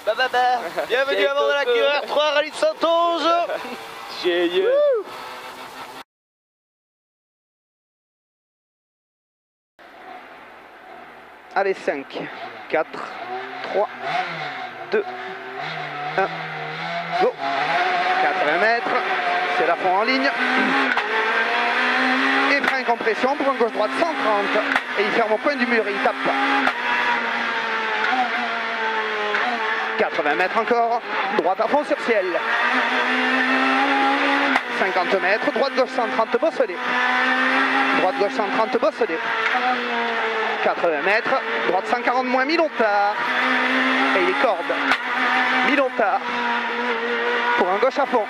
Bienvenue à bord de la QR3 Rallye de Saintonge. Génial. Allez, 5, 4, 3, 2, 1, go. 80 mètres, c'est la fond en ligne. Et frein compression pour un gauche-droite 130. Et il ferme au coin du mur et il tape. 80 mètres encore, droite à fond sur ciel. 50 mètres, droite-gauche 130 bosselé. Droite-gauche 130 bosselé. 80 mètres, droite 140 moins mi-long-tard. Et il est corde. Mi-long-tard. Pour un gauche à fond.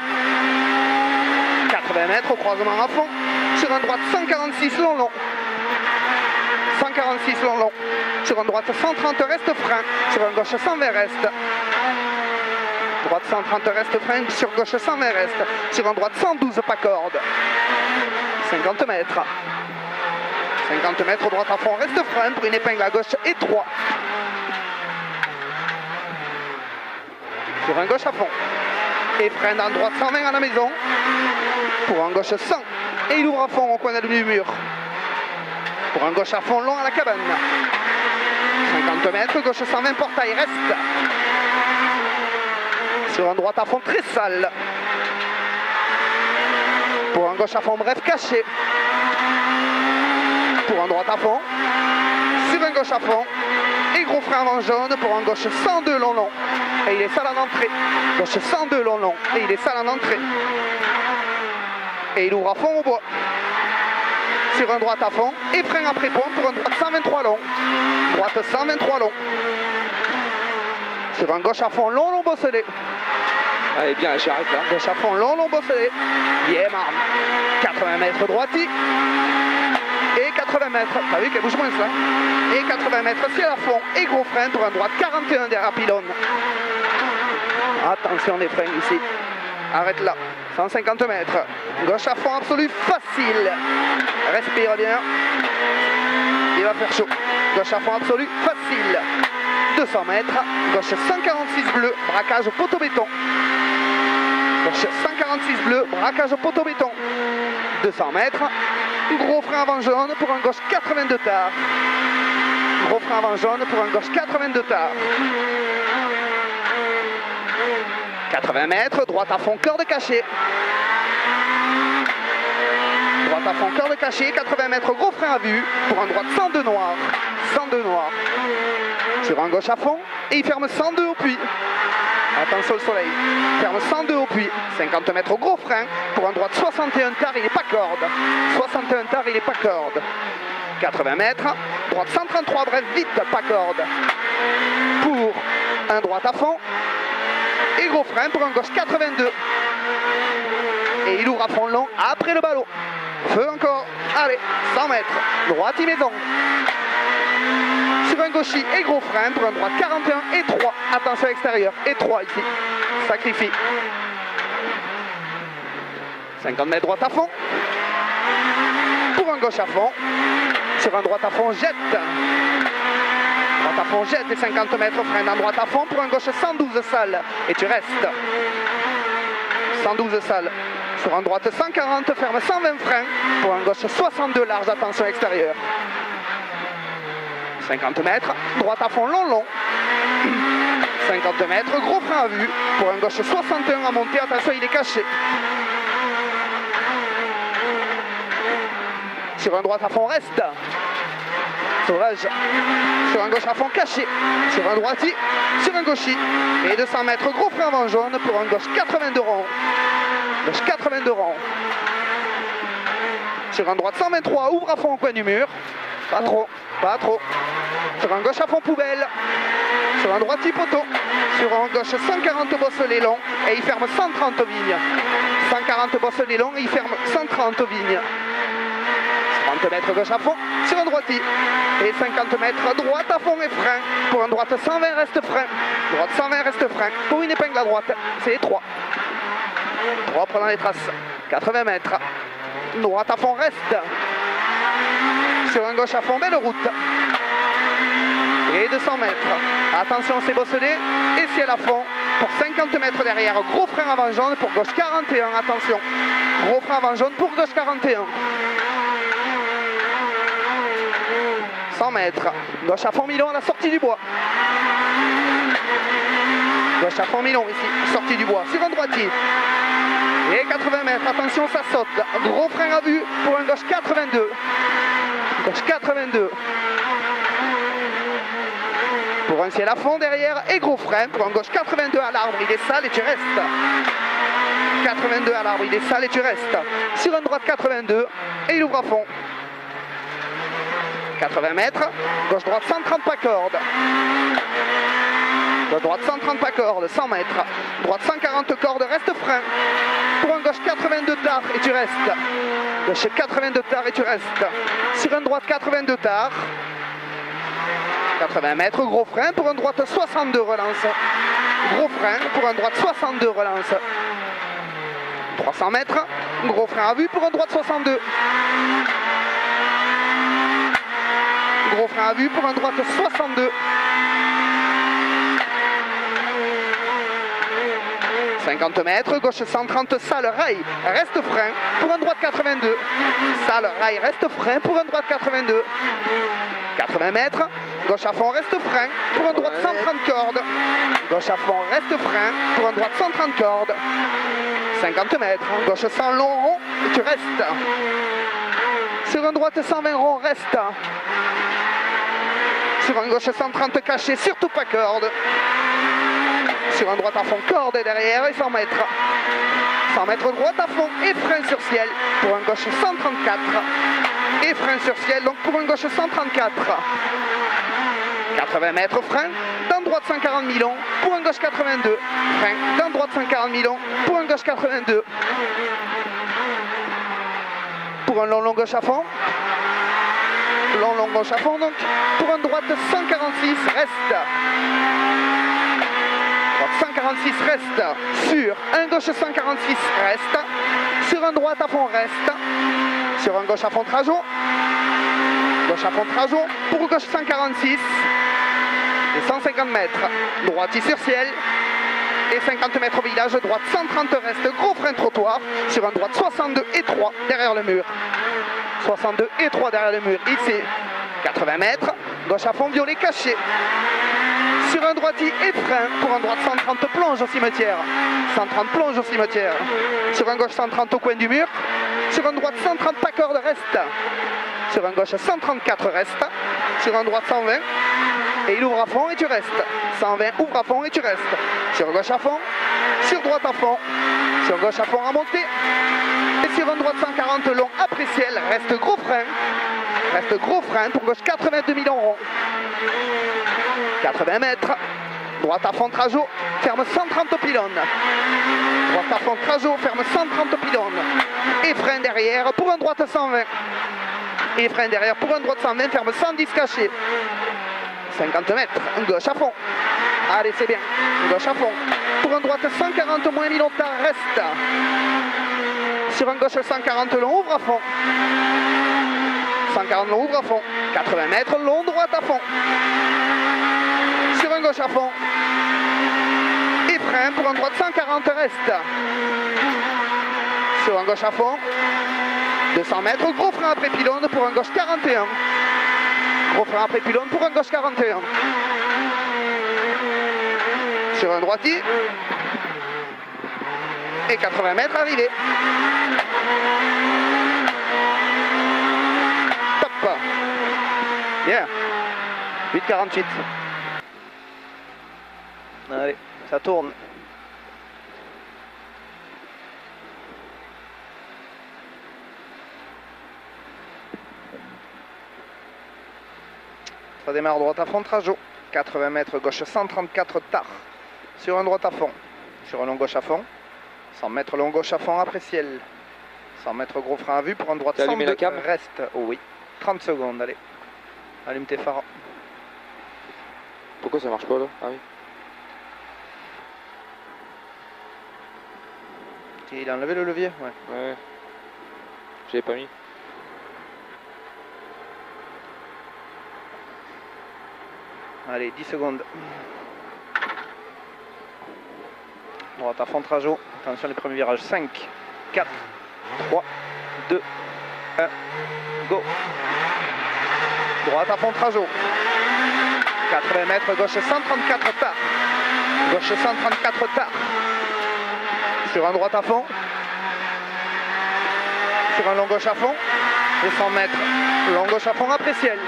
80 mètres au croisement à fond. Sur un droite 146 long-long. 146 long-long. Sur un droite 130 reste frein. Sur un gauche 120 reste. Droite 130 reste frein. Sur gauche 120 reste. Sur un droite 112 pas corde. 50 mètres. 50 mètres, droite à fond, reste frein pour une épingle à gauche et 3. Sur un gauche à fond. Et frein dans droite 120 à la maison. Pour un gauche 100. Et il ouvre à fond au coin du mur. Pour un gauche à fond long à la cabane. 50 mètres, gauche 120, portail, reste. Sur un droite à fond très sale. Pour un gauche à fond bref, caché. Pour un droite à fond, sur un gauche à fond, et gros frein avant jaune pour un gauche 102 long long, et il est sale en entrée, gauche 102 long long, et il est sale en entrée, et il ouvre à fond au bois, sur un droite à fond, et frein après pont pour un droite 123 long, droite 123 long, sur un gauche à fond long long bosselé. Allez, bien, j'arrête là. Gauche à fond long long bosselé, yeah man, 80 mètres droiti. Et 80 mètres, t'as vu qu'elle bouge moins ça. Et 80 mètres ciel à fond et gros frein pour un droite 41 derrière pylône. Attention les freins ici. Arrête là, 150 mètres. Gauche à fond absolu, facile. Respire bien. Il va faire chaud. Gauche à fond absolu, facile. 200 mètres, gauche 146 bleu, braquage poteau béton. Gauche 146 bleu, braquage poteau béton. 200 mètres. Gros frein avant jaune pour un gauche 82 tard. Gros frein avant jaune pour un gauche 82 tard. 80 mètres, droite à fond, corde cachée. Droite à fond, corde cachée, 80 mètres, gros frein à vue pour un droite 102 noir. 102 noir. Sur un gauche à fond et il ferme 102 au puits. Attention au soleil. Ferme 102 au puits. 50 mètres au gros frein. Pour un droite 61 tard, il n'est pas corde. 61 tard, il n'est pas corde. 80 mètres. Droite 133 bref, vite, pas corde. Pour un droite à fond. Et gros frein pour un gauche 82. Et il ouvre à fond long après le ballot. Feu encore. Allez, 100 mètres. Droite y maison. Sur un gauchis et gros frein pour un droite 41 et 3. Attention à l'extérieur. Et 3 ici. Sacrifie. 50 mètres droite à fond. Pour un gauche à fond. Sur un droite à fond, jette. Droite à fond, jette et 50 mètres frein dans droite à fond. Pour un gauche 112 sale. Et tu restes. 112 sale. Sur un droite 140, ferme 120 frein. Pour un gauche 62 large, attention à l'extérieur. 50 mètres, droite à fond long long. 50 mètres, gros frein à vue. Pour un gauche 61 à monter, attention il est caché. Sur un droite à fond reste. Sauvage. Sur un gauche à fond caché. Sur un droiti, sur un gauchi. Et 200 mètres, gros frein avant jaune pour un gauche 82 rond. Gauche 82 rond. Sur un droite 123, ouvre à fond au coin du mur. Pas trop, pas trop. Sur un gauche à fond poubelle. Sur un droiti poteau. Sur un gauche 140 bosselé long. Et il ferme 130 vignes. 140 bosselé long et il ferme 130 vignes. 30 mètres gauche à fond. Sur un droiti. Et 50 mètres droite à fond et frein. Pour un droite 120 reste frein. Droite 120 reste frein. Pour une épingle à droite. C'est les 3. 3 prenant les traces. 80 mètres. Droite à fond reste. Sur un gauche à fond, belle route. Et 200 mètres. Attention, c'est bosselé. Et ciel à fond. Pour 50 mètres derrière. Gros frein avant jaune pour gauche 41. Attention. Gros frein avant jaune pour gauche 41. 100 mètres. Gauche à fond Milon à la sortie du bois. Gauche à fond Milon ici. Sortie du bois. Sur un droitier. Et 80 mètres. Attention, ça saute. Gros frein à vue pour un gauche 82. Gauche 82. Pour un ciel à fond derrière et gros frein pour un gauche 82 à l'arbre, il est sale et tu restes. 82 à l'arbre, il est sale et tu restes. Sur un droite 82 et il ouvre à fond. 80 mètres, gauche droite 130 pas corde. Gauche droite 130 pas corde, 100 mètres. Droite 140 cordes, reste frein. Pour un gauche 82 tard et tu restes. Gauche 82 tard et tu restes. Sur un droite 82 tard. 80 mètres, gros frein pour un droite 62 relance. Gros frein pour un droite 62 relance. 300 mètres, gros frein à vue pour un droite 62. Gros frein à vue pour un droite 62. 50 mètres, gauche 130, sale rail, reste frein pour un droite 82. Sale rail, reste frein pour un droite 82. 80 mètres, gauche à fond, reste frein pour un droite 130 cordes. Gauche à fond, reste frein pour un droite 130 cordes. 50 mètres, gauche 100 long rond et tu restes. Sur un droite 120 rond, reste. Sur un gauche 130 caché, surtout pas corde. Sur un droite à fond, corde derrière et 100 mètres. 100 mètres droite à fond et frein sur ciel pour un gauche 134. Et frein sur ciel, donc pour un gauche 134. 80 mètres frein, dans droite 140 Milon pour un gauche 82. Frein, dans droite 140 Milon pour un gauche 82. Pour un long gauche à fond. Long gauche à fond donc. Pour un droite 146, reste. 146 reste. Sur un gauche 146 reste. Sur un droite à fond reste. Sur un gauche à fond Trajo. Gauche à fond Trajo. Pour gauche 146. Et 150 mètres. Droite sur ciel. Et 50 mètres au village. Droite 130 reste. Gros frein trottoir. Sur un droite 62 et 3 derrière le mur. 62 et 3 derrière le mur. Ici. 80 mètres. Gauche à fond violet caché. Sur un droitier et frein pour un droite 130 plonge au cimetière. 130 plonge au cimetière. Sur un gauche 130 au coin du mur. Sur un droite 130 pas corde reste. Sur un gauche 134 reste. Sur un droite 120. Et il ouvre à fond et tu restes. 120 ouvre à fond et tu restes. Sur gauche à fond. Sur droite à fond. Sur gauche à fond à monter. Et sur un droite 140 long après ciel. Reste gros frein. Reste gros frein pour gauche 82 000 en rond. 80 mètres, droite à fond Trajo, ferme 130 pylônes. Droite à fond Trajo, ferme 130 pylônes. Et frein derrière pour un droite 120. Et frein derrière pour un droite 120, ferme 110 caché. 50 mètres, gauche à fond. Allez, c'est bien, gauche à fond. Pour un droite 140 moins 1000 tard, reste. Sur un gauche 140 long, ouvre à fond. 140 long, ouvre à fond. 80 mètres, long, droite à fond. Sur un gauche à fond. Et frein pour un droite 140 reste. Sur un gauche à fond. 200 mètres, gros frein après pylône pour un gauche 41. Gros frein après pylône pour un gauche 41. Sur un droitier. Et 80 mètres arrivé. Top. Bien. 8,48. Allez, ça tourne. Ça démarre droite à fond Trajo. 80 mètres gauche 134 tard. Sur un droite à fond. Sur un long gauche à fond. 100 mètres long gauche à fond après ciel. 100 mètres gros frein à vue pour un droite 102 reste. Oh oui. 30 secondes, allez. Allume tes phares. Pourquoi ça marche pas là? Ah oui. Il a enlevé le levier? Ouais. Ouais. J'avais pas mis. Allez, 10 secondes. Droite à fond, trajo. Attention, les premiers virages. 5, 4, 3, 2, 1, go. Droite à fond, trajo. 80 mètres, gauche 134 tard. Gauche 134 tard. Sur un droite à fond. Sur un long gauche à fond. Et 100 mètres. Long gauche à fond après ciel.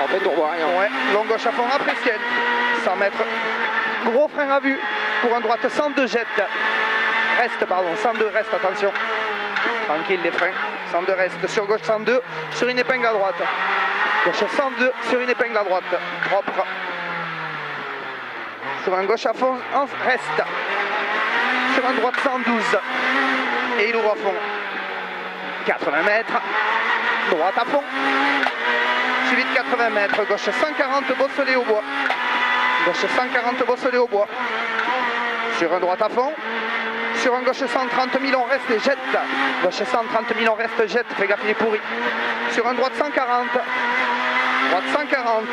En fait, on voit rien. Ouais, long gauche à fond après ciel. 100 mètres. Gros frein à vue. Pour un droite 102 jette. Reste, pardon. 102 reste, attention. Tranquille les freins. 102 reste. Sur gauche 102. Sur une épingle à droite. Gauche 102 sur une épingle à droite. Propre. Sur un gauche à fond, reste. Sur un droite 112. Et il ouvre à fond. 80 mètres. Droite à fond. Suivi de 80 mètres. Gauche 140, bosselé au bois. Gauche 140, bosselé au bois. Sur un droite à fond. Sur un gauche 130, Milon reste et jette. Gauche 130, Milon reste, jette. Fais gaffe, il est pourri. Sur un droite 140. Droite 140.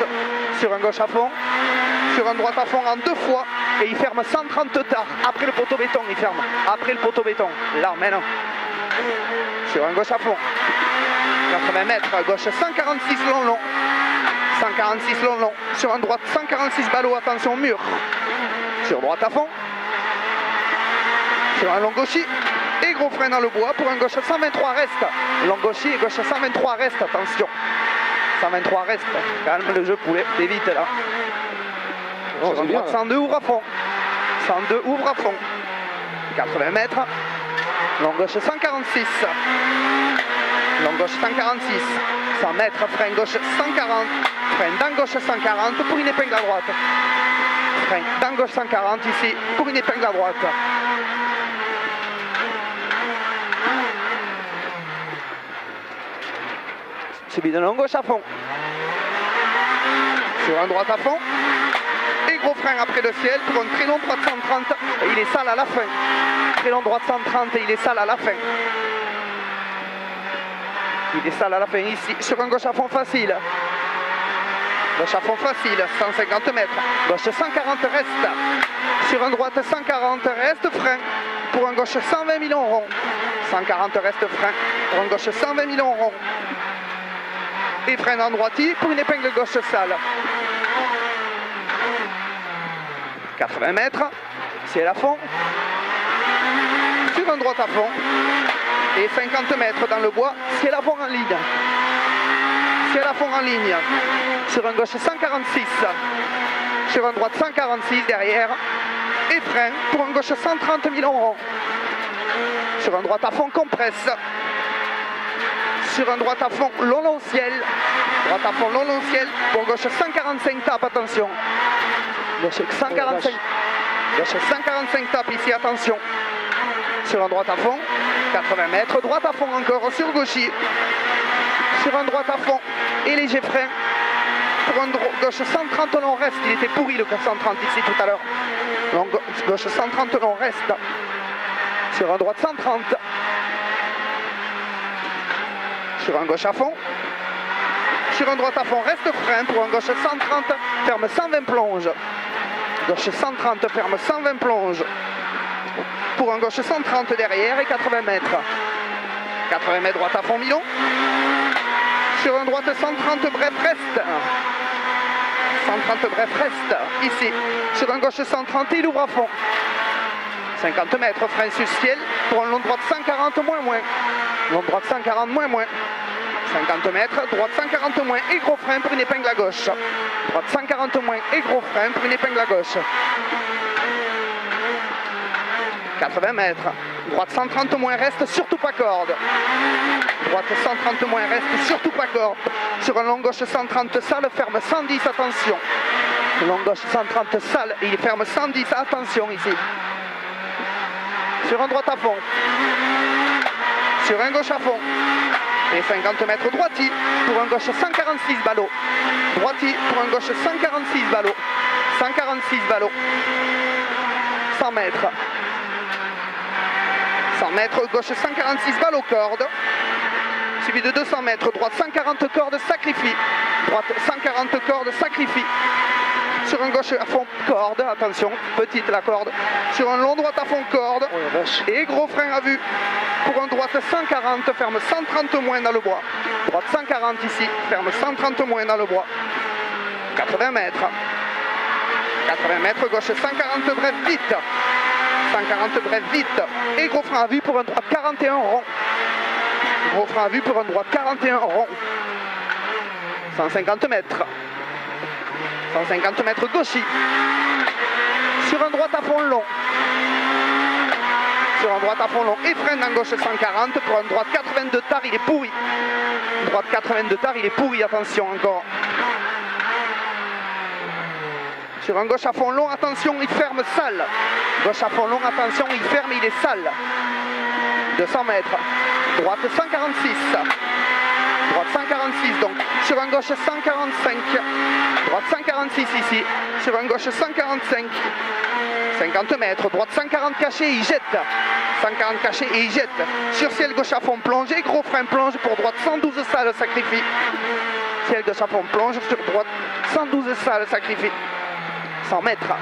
Sur un gauche à fond. Sur un droite à fond en 2 fois. Et il ferme 130 tard. Après le poteau béton, il ferme. Après le poteau béton. Là, maintenant. Sur un gauche à fond. 80 mètres. Gauche 146 long long. 146 long long. Sur un droite 146 ballot. Attention, mur. Sur droite à fond. Sur un long gaucher. Et gros frein dans le bois. Pour un gauche 123 reste. Long gaucher et gauche 123 reste. Attention. 123 reste. Calme le jeu poulet. T'es vite là. Oh, sur un droite 102 ouvre à fond. 102 ouvre à fond. 80 mètres. Long gauche 146. Long gauche 146. 100 mètres. Frein gauche 140. Frein dans gauche 140 pour une épingle à droite. Frein dans gauche 140 ici pour une épingle à droite. Suivi de long gauche à fond. Sur un droite à fond. Et gros frein après le ciel pour un très long droite 130. Et il est sale à la fin. Très long droite 130 et il est sale à la fin. Il est sale à la fin ici. Sur un gauche à fond facile. Gauche à fond facile. 150 mètres. Gauche 140 reste. Sur un droite 140 reste frein. Pour un gauche 120 millions rond. 140 reste frein. Pour un gauche 120 millions rond. Et frein en droitier pour une épingle gauche sale. 80 mètres, ciel à fond. Sur un droite à fond. Et 50 mètres dans le bois, ciel à fond en ligne. Ciel à fond en ligne. Sur un gauche 146. Sur un droite 146 derrière. Et frein pour un gauche 130 millions rond. Sur un droite à fond compresse. Sur un droite à fond long long ciel. Droite à fond long long ciel. Pour gauche 145 tape, attention. Gauche 145. Gauche 145 tape ici, attention. Sur un droite à fond. 80 mètres. Droite à fond encore sur gaucher. Sur un droite à fond. Et léger frein. Pour un gauche 130 long reste. Il était pourri le 130 ici tout à l'heure. Gauche 130 long reste. Sur un droite 130. Sur un gauche à fond. Sur un droite à fond, reste frein. Pour un gauche 130, ferme 120 plonges. Gauche 130, ferme 120 plonges. Pour un gauche 130 derrière et 80 mètres. 80 mètres droite à fond, Milon. Sur un droite 130, bref, reste. 130, bref, reste. Ici. Sur un gauche 130, il ouvre à fond. 50 mètres, frein sur ciel. Pour un long droite 140, moins, moins. Long droite 140, moins, moins. 50 mètres, droite 140 moins et gros frein pour une épingle à gauche. Droite 140 moins et gros frein pour une épingle à gauche. 80 mètres, droite 130 moins, reste surtout pas corde. Droite 130 moins, reste surtout pas corde. Sur un long gauche 130 sale, ferme 110, attention. Long gauche 130 sale et il ferme 110, attention ici. Sur un droite à fond. Sur un gauche à fond. Et 50 mètres droitier pour un gauche 146 ballot. Droitier pour un gauche 146 ballot. 146 ballot. 100 mètres. 100 mètres, gauche 146 ballot corde. Suivi de 200 mètres, droite 140 cordes, sacrifie. Droite 140 cordes, sacrifie. sur un gauche à fond corde, attention, petite la corde, sur un long droite à fond corde, Oh la vache. et gros frein à vue, pour un droite 140, ferme 130 moins dans le bois, droite 140 ici, ferme 130 moins dans le bois, 80 mètres, 80 mètres, gauche 140, bref vite, 140 bref vite, et gros frein à vue pour un droite 41 rond, gros frein à vue pour un droite 41 rond, 150 mètres, 150 mètres gauchis, sur un droite à fond long, sur un droite à fond long, et freine en gauche 140, pour un droite 82 tard, il est pourri, droite 82 tard, il est pourri, attention encore. Sur un gauche à fond long, attention, il ferme sale. Gauche à fond long, attention, il ferme, il est sale. 200 mètres. Droite 146. Droite 146, donc sur un gauche 145. Droite 146 ici. Sur un gauche 145. 50 mètres. Droite 140 caché, il jette. 140 caché et il jette. Sur ciel gauche à fond plongé, gros frein plonge pour droite 112 sale, sacrifie. Ciel gauche à fond plonge, sur droite 112 sale, sacrifie. 100 mètres.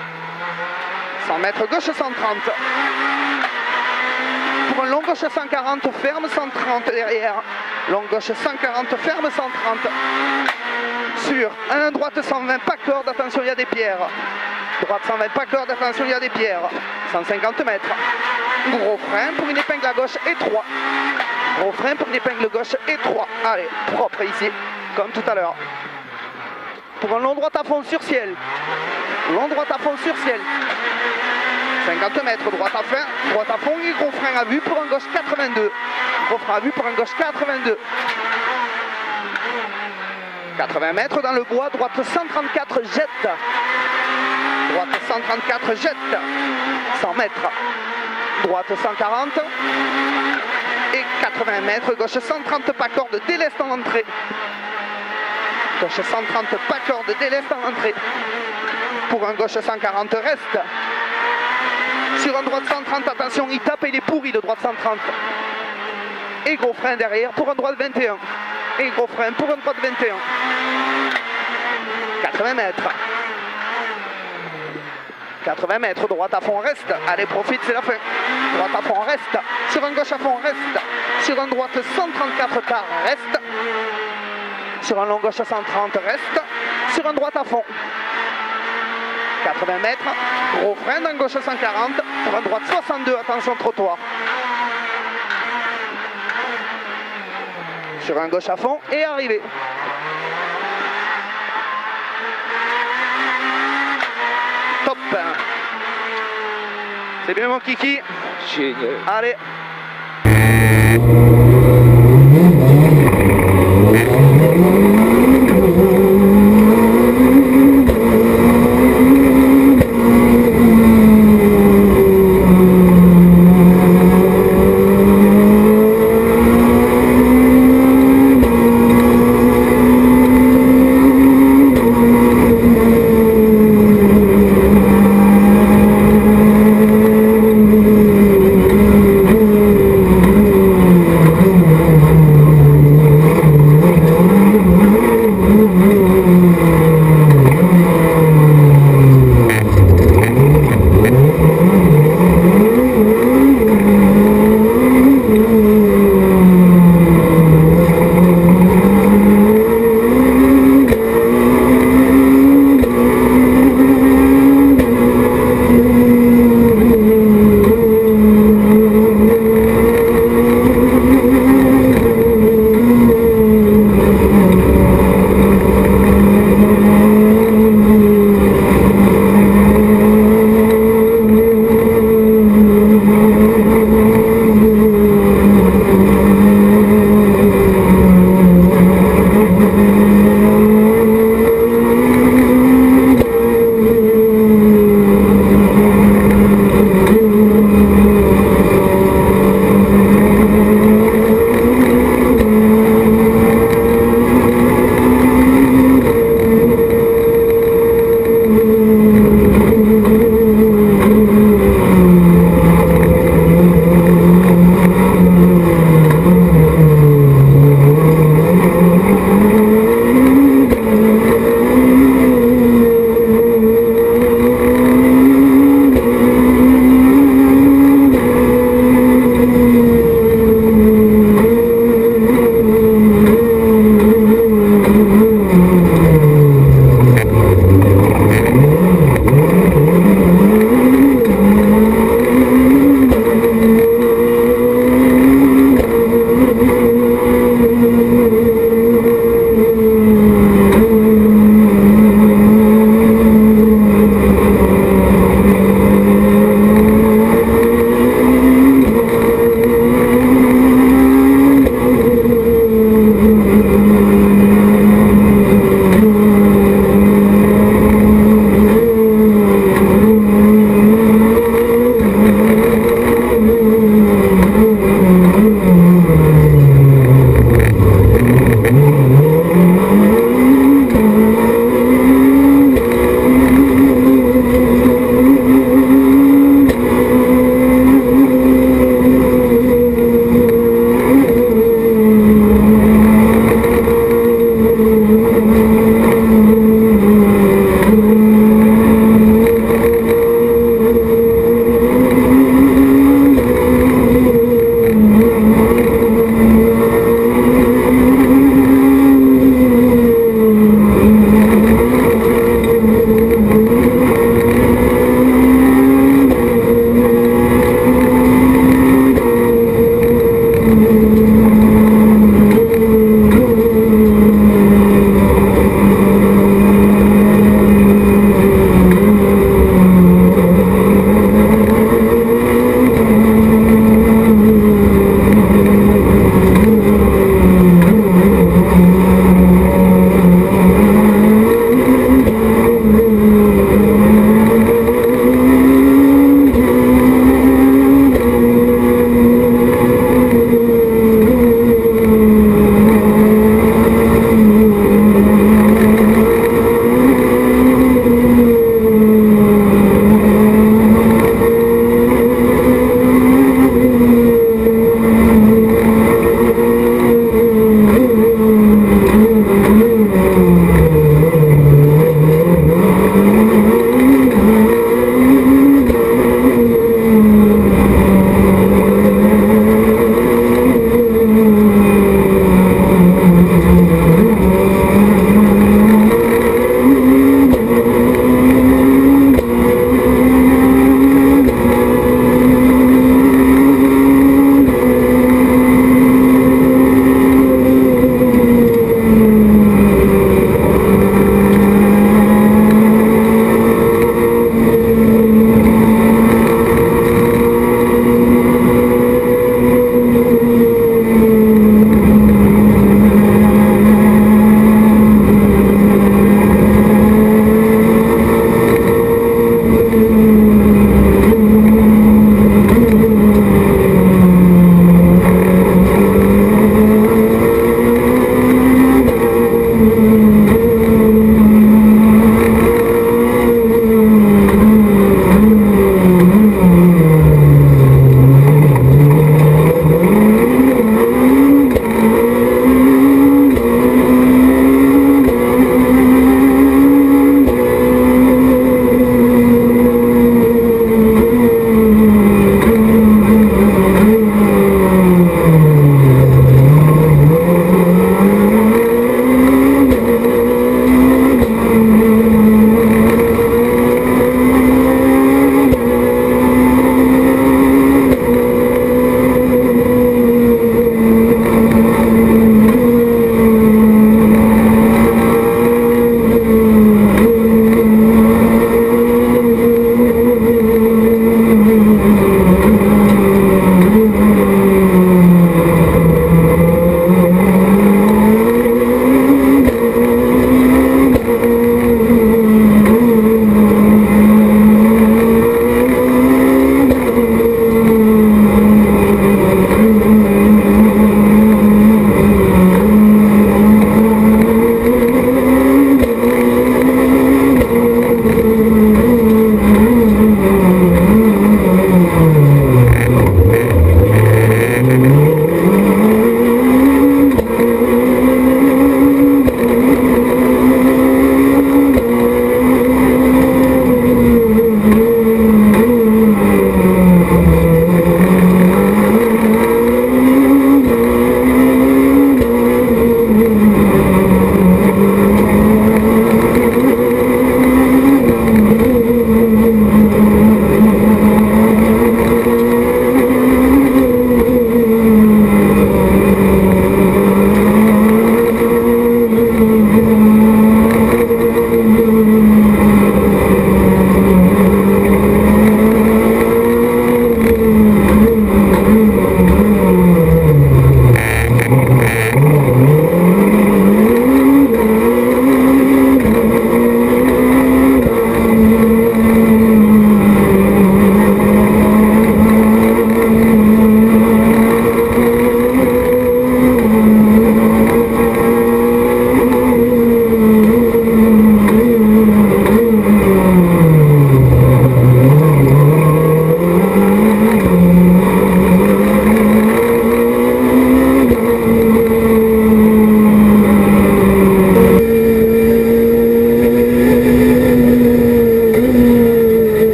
100 mètres, gauche 130. Pour un long gauche 140, ferme 130 derrière. Long gauche 140, ferme 130. Sur un droite 120, pas corde, attention, il y a des pierres. Droite 120, pas corde, attention, il y a des pierres. 150 mètres. Gros frein pour une épingle à gauche et 3. Gros frein pour une épingle gauche et 3. Allez, propre ici, comme tout à l'heure. Pour un long droite à fond sur ciel. Long droite à fond sur ciel. 50 mètres, droite à fond et gros frein à vue pour un gauche 82. Gros frein à vue pour un gauche 82. 80 mètres dans le bois, droite 134, jette. Droite 134, jette. 100 mètres. Droite 140. Et 80 mètres, gauche 130, pas corde, déleste en entrée. Gauche 130, pas corde, déleste en entrée. Pour un gauche 140, reste. Sur un droite 130, attention, il tape et il est pourri le droite 130. Et gros frein derrière pour un droite 21. Et gros frein pour un droite 21. 80 mètres. 80 mètres, droite à fond, reste. Allez, profite, c'est la fin. Droite à fond, reste. Sur un gauche à fond, reste. Sur un droite 134 tard, reste. Sur un long gauche 130, reste. Sur un droite à fond. 80 mètres, gros frein d'un gauche 140, pour un droite 62, attention trottoir. Sur un gauche à fond et arrivé. Top. C'est bien mon kiki. Génial. Allez.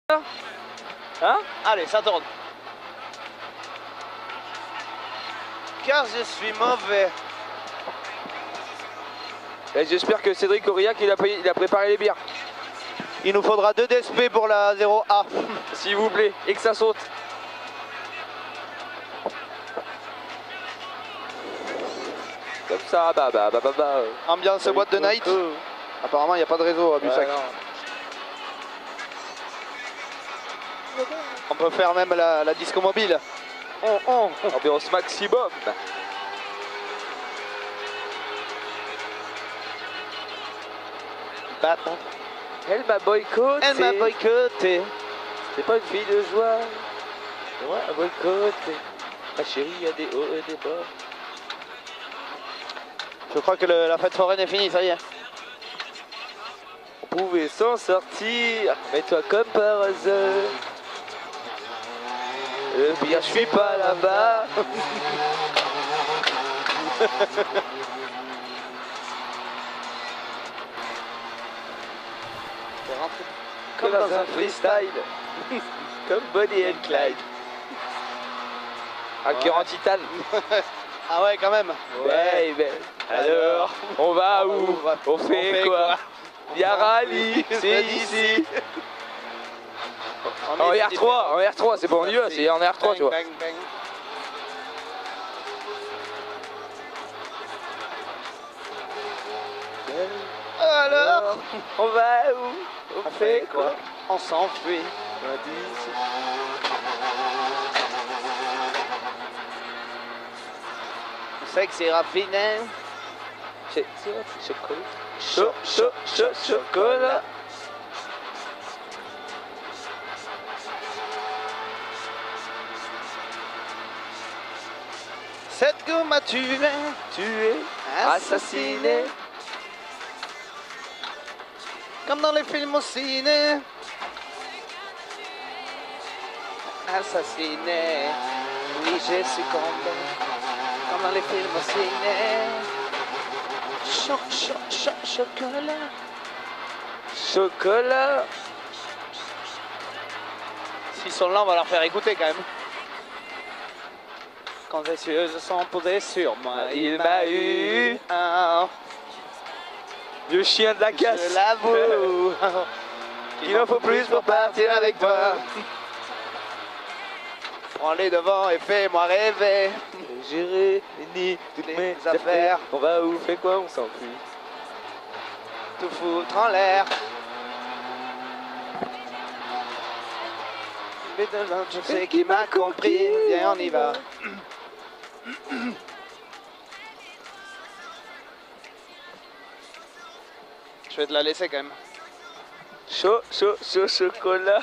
Hein? Allez, ça tourne. Car je suis mauvais. J'espère que Cédric Aurillac il a préparé les bières. Il nous faudra 2 DSP pour la 0A. S'il vous plaît, et que ça saute. Comme ça, bah. Ambiance boîte de night. Apparemment, il n'y a pas de réseau à Bussac. On peut faire même la disco mobile. Ambiance maximum. Bâton. Elle m'a boycotté. Elle m'a boycotté. C'est pas une fille de joie. Moi, à boycotté. Ma chérie, il y a des hauts et des bas. Je crois que la fête foraine est finie, ça y est. On pouvait s'en sortir, mais toi comme par hasard. Le pire, je suis pas là-bas. Comme dans un freestyle. Comme Bonnie and Clyde. Un cœur en titane. Ah ouais, quand même. Ouais, ben, alors, on va où? On fait quoi? Y'a rallye, c'est ici. En R3, c'est bon, on y va, c'est en R3, tu vois. Bang, bang. Alors, on va où? On fait quoi? On s'enfuit. C'est que c'est raffiné. C'est chocolat. Chocolat. Cette gomme m'a tué, Assassiné. comme dans les films au ciné. Assassiné, oui j'ai succombé, comme dans les films au ciné. Chocolat. Chocolat. S'ils sont là, on va leur faire écouter quand même. Quand les yeux se sont posés sur moi, Il m'a eu. Ah, Le chien de la casse. je l'avoue. Il en faut plus pour partir avec toi. Prends les devants et fais-moi rêver. J'ai réuni toutes mes affaires. On va où? Fait quoi? On s'enfuit. Tout foutre en l'air. Mais de l'autre, je sais qui m'a compris. Viens, on y va. Je vais te la laisser quand même. Chocolat.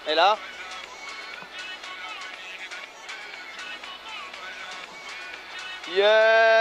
Et là? Yeah.